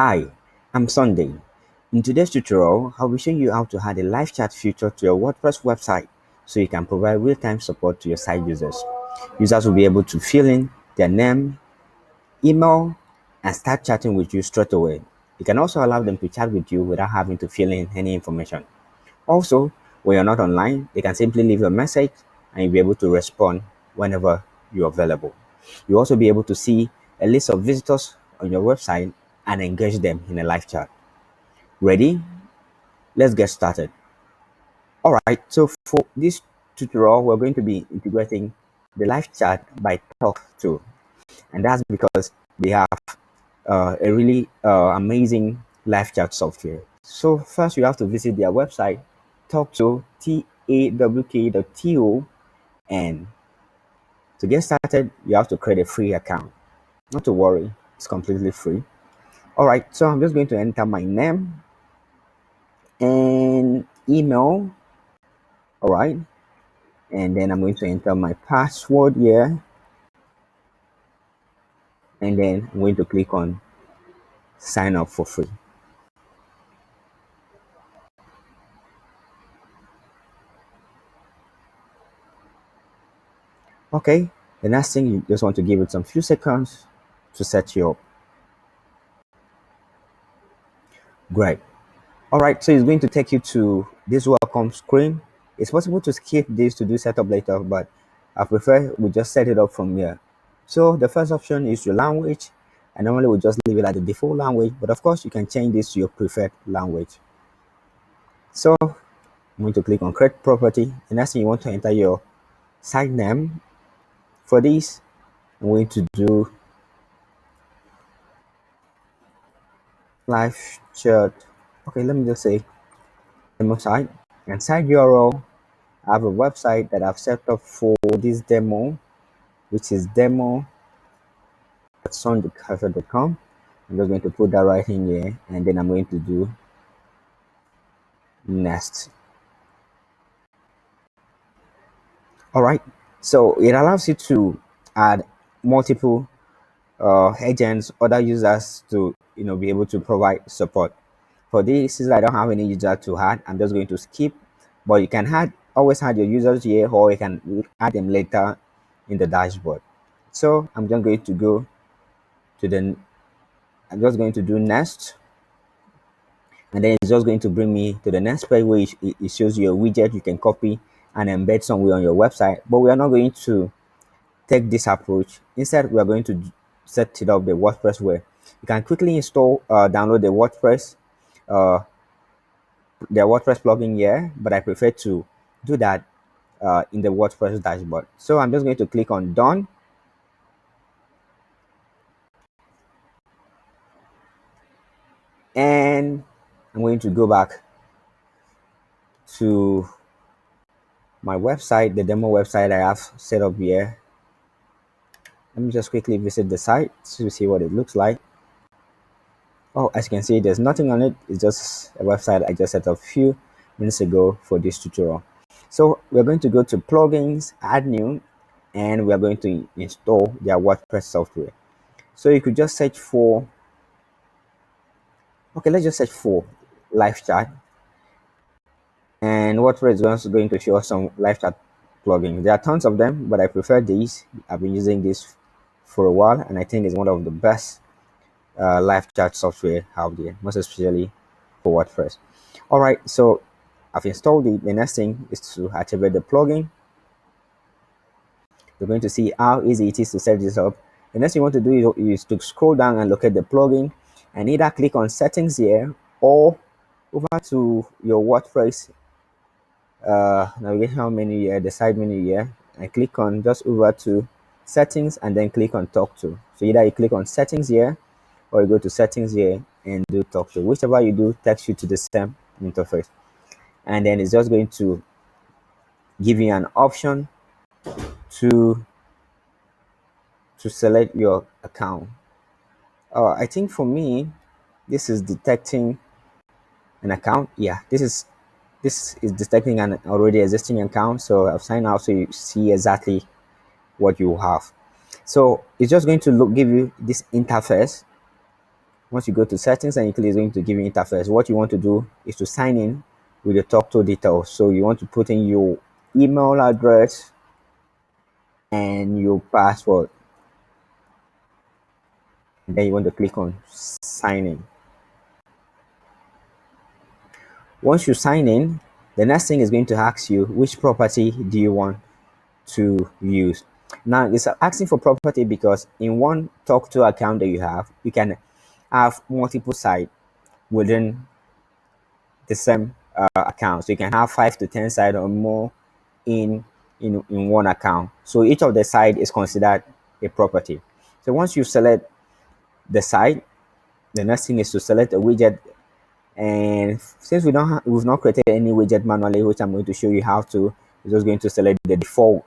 Hi, I'm Sunday. In today's tutorial, I'll be showing you how to add a live chat feature to your WordPress website so you can provide real-time support to your site users. Users will be able to fill in their name, email, and start chatting with you straight away. You can also allow them to chat with you without having to fill in any information. Also, when you're not online, they can simply leave a message and you'll be able to respond whenever you're available. You'll also be able to see a list of visitors on your website and engage them in a live chat. Ready? Let's get started. All right, so for this tutorial, we're going to be integrating the live chat by Talk to, and that's because they have a really amazing live chat software. So first, you have to visit their website, talk to tawk.to, and to get started, you have to create a free account. Not to worry, it's completely free. All right, so I'm just going to enter my name and email. All right, and then I'm going to enter my password here, and then I'm going to click on sign up for free. Okay, the next thing, you just want to give it some few seconds to set you up. Great. All right, so it's going to take you to this welcome screen. It's possible to skip this to do setup later, but I prefer we just set it up from here. So the first option is your language, and normally we just leave it at the default language, but of course you can change this to your preferred language. So I'm going to click on create property. The next thing, you want to enter your site name. For this, I'm going to do live chat. Okay, let me just say demo site, and site URL. I have a website that I've set up for this demo, which is demo.sundecafe.com. I'm just going to put that right in here, and then I'm going to do next. All right, so it allows you to add multiple agents, other users to be able to provide support. For this, since I don't have any user to add, I'm just going to skip. But you can always add your users here, or you can add them later in the dashboard. So I'm just going to go to the. I'm just going to do next, and then it's just going to bring me to the next page where it shows you a widget you can copy and embed somewhere on your website. But we are not going to take this approach. Instead, we are going to set it up the WordPress way. You can quickly download uh, the WordPress plugin here, but I prefer to do that in the WordPress dashboard. So I'm just going to click on done, and I'm going to go back to my website, the demo website I have set up here. Let me just quickly visit the site to see what it looks like. Oh, as you can see, there's nothing on it. It's just a website I just set up a few minutes ago for this tutorial. So we're going to go to plugins, add new, and we're going to install their WordPress software. So you could just search for, okay, let's just search for live chat. And WordPress is also going to show us some live chat plugins. There are tons of them, but I prefer these. I've been using this for a while, and I think it's one of the best live chat software out there, most especially for WordPress. All right, so I've installed it. The next thing is to activate the plugin. You're going to see how easy it is to set this up. The next thing you want to do is to scroll down and locate the plugin, and either click on settings here or over to your WordPress navigation menu here, the side menu here, and click on just over to settings and then click on talk to. So either you click on settings here or you go to settings here and do talk to. Whichever you do takes you to the same interface, and then it's just going to give you an option to select your account. I think for me, this is detecting an account. Yeah, this is detecting an already existing account. So I've signed out, so you see exactly what you have. So it's just going to give you this interface, Once you go to settings and you click, it's going to give you interface. What you want to do is to sign in with the talk to details. So you want to put in your email address and your password. And then you want to click on sign in. Once you sign in, the next thing is going to ask you which property do you want to use. Now it's asking for property because in one talk to account that you can have multiple sites within the same account. So you can have 5 to 10 sites or more in one account. So each of the site is considered a property. So once you select the site, the next thing is to select a widget. And since we've not created any widget manually, which I'm going to show you how to, we're just going to select the default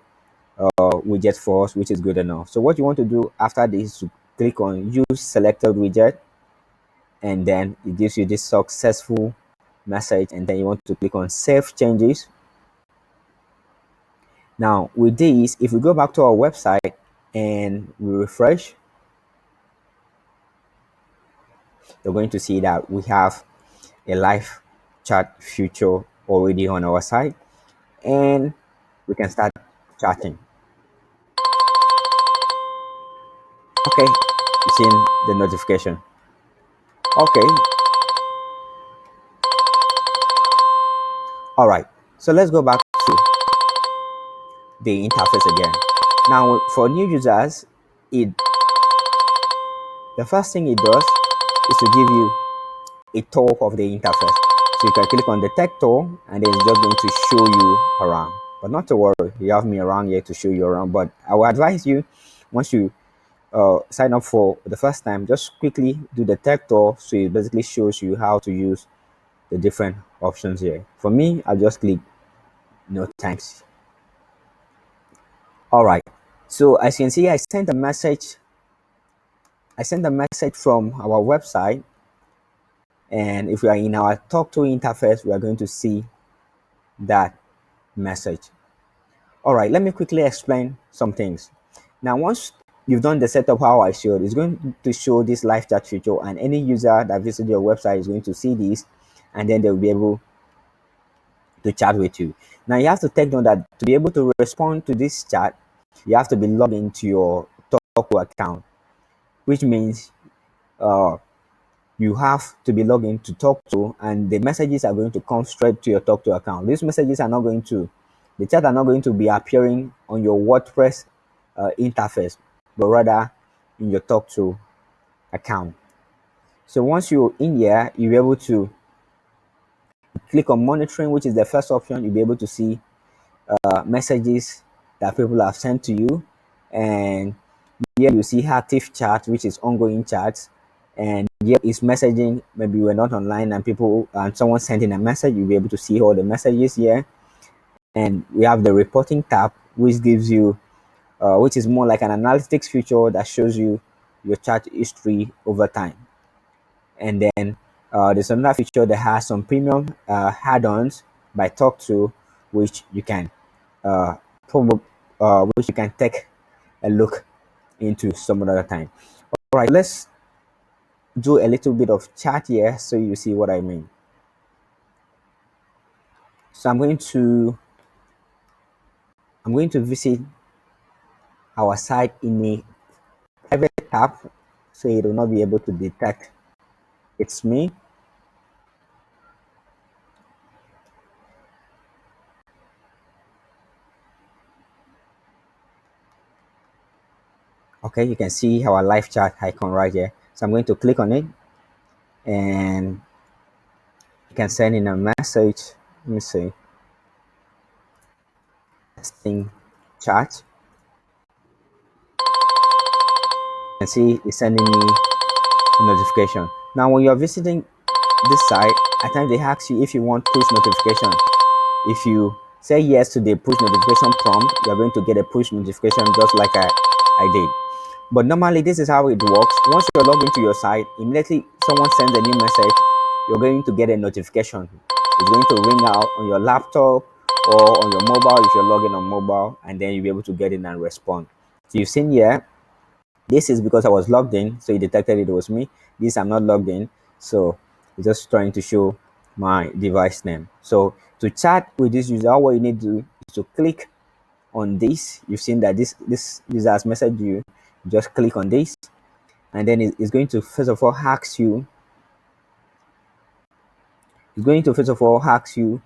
widget for us, which is good enough. So what you want to do after this is to click on use selected widget, and then it gives you this successful message, and then you want to click on save changes. Now with this, if we go back to our website and we refresh, you're going to see that we have a live chat feature already on our site, and we can start chatting. Okay, you've seen the notification. Okay, all right, so let's go back to the interface again. Now for new users, it the first thing it does is to give you a tour of the interface. So you can click on the tech tour, and then it's just going to show you around. But not to worry, you have me around here to show you around. But I will advise you, once you sign up for the first time, just quickly do the tech tour. So it basically shows you how to use the different options here. For me, I just click no thanks. All right. So as you can see, I sent a message. I sent a message from our website, and if we are in our talk to interface, we are going to see that message. All right, let me quickly explain some things. Now, once you've done the setup how I showed, it's going to show this live chat feature, and any user that visits your website is going to see this, and then they'll be able to chat with you. Now, you have to take note that to be able to respond to this chat, you have to be logged into your Talk account, which means you have to be logged in to talk to, and the messages are going to come straight to your talk to account. These messages are not going to, the chat are not going to be appearing on your WordPress interface, but rather in your talk to account. So once you're in here, you'll be able to click on monitoring, which is the first option. You'll be able to see messages that people have sent to you, and here you see active chat, which is ongoing chats, and here is messaging. Maybe we're not online and people and someone sent in a message, you'll be able to see all the messages here. And we have the reporting tab, which gives you which is more like an analytics feature that shows you your chat history over time. And then there's another feature that has some premium add-ons by talk to, which you can uh, which you can take a look into some other time. All right, let's do a little bit of chat here so you see what I mean. So I'm going to visit our site in a private tab, so it will not be able to detect it's me. Okay, you can see our live chat icon right here. So I'm going to click on it, and you can send in a message. Let me see. Testing chat. You can see it's sending me a notification. Now, when you're visiting this site, at times they ask you if you want push notification. If you say yes to the push notification prompt, you're going to get a push notification just like I did. But normally this is how it works. Once you're logged into your site, immediately someone sends a new message, you're going to get a notification. It's going to ring out on your laptop or on your mobile if you're logging on mobile, and then you'll be able to get in and respond. So you've seen here, This is because I was logged in, so it detected it was me. This I'm not logged in, so it's just trying to show my device name. So to chat with this user, all what you need to do is to click on this. You've seen that this user has messaged you. Just click on this, and then it's going to first of all ask you. It's going to first of all ask you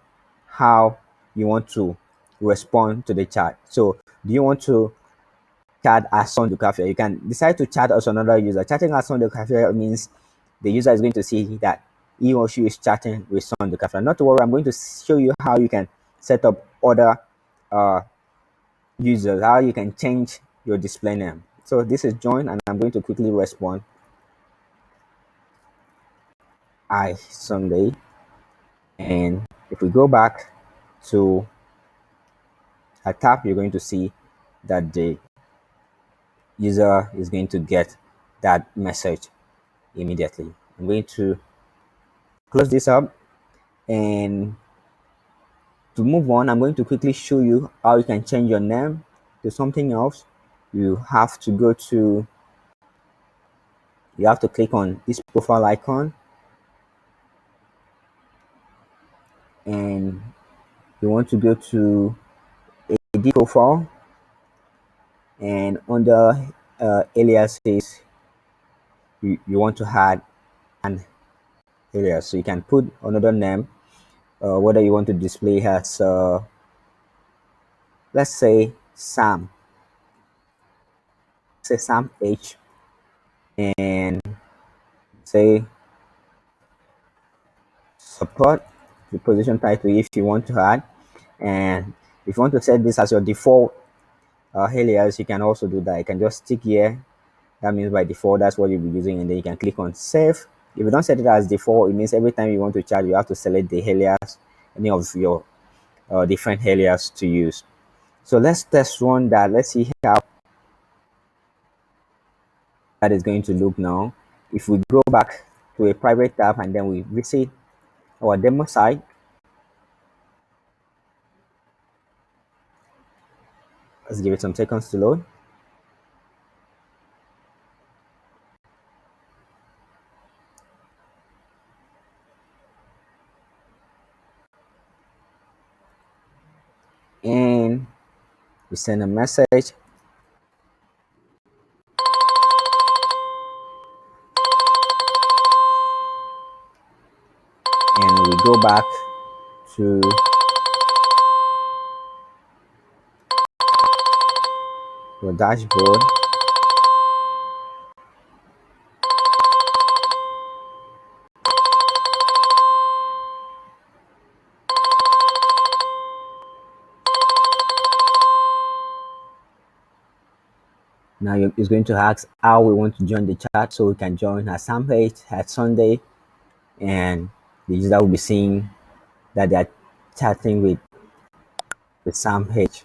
how you want to respond to the chat. So do you want to chat as on the cafe? You can decide to chat as another user. Chatting as on the cafe means the user is going to see that he or she is chatting with Son the cafe. Not to worry, I'm going to show you how you can set up other uh, users, how you can change your display name. So this is join, and I'm going to quickly respond. I Sunday, and if we go back to a tab, you're going to see that the user is going to get that message immediately. I'm going to close this up, and to move on, I'm going to quickly show you how you can change your name to something else. You have to go to, you have to click on this profile icon, and you want to go to edit profile, and under aliases, you want to add an alias. So you can put another name, whether you want to display as, let's say Sam, say Sam H, and say support the position title if you want to add. And if you want to set this as your default alias, you can also do that. You can just stick here. That means by default that's what you'll be using, and then you can click on save. If you don't set it as default, it means every time you want to chat you have to select the alias, any of your different alias to use. So let's test run that. Let's see how that is going to look now. If we go back to a private tab and then we visit our demo site, let's give it some seconds to load. And we send a message, and we go back to your dashboard. Now it's going to ask how we want to join the chat, so we can join at some page at Sunday, and the user will be seeing that they are chatting with Sam H.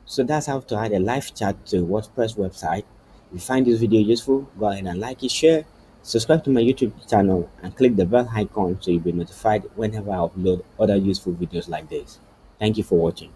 So that's how to add a live chat to a WordPress website. If you find this video useful, go ahead and like it, share, subscribe to my YouTube channel, and click the bell icon so you'll be notified whenever I upload other useful videos like this. Thank you for watching.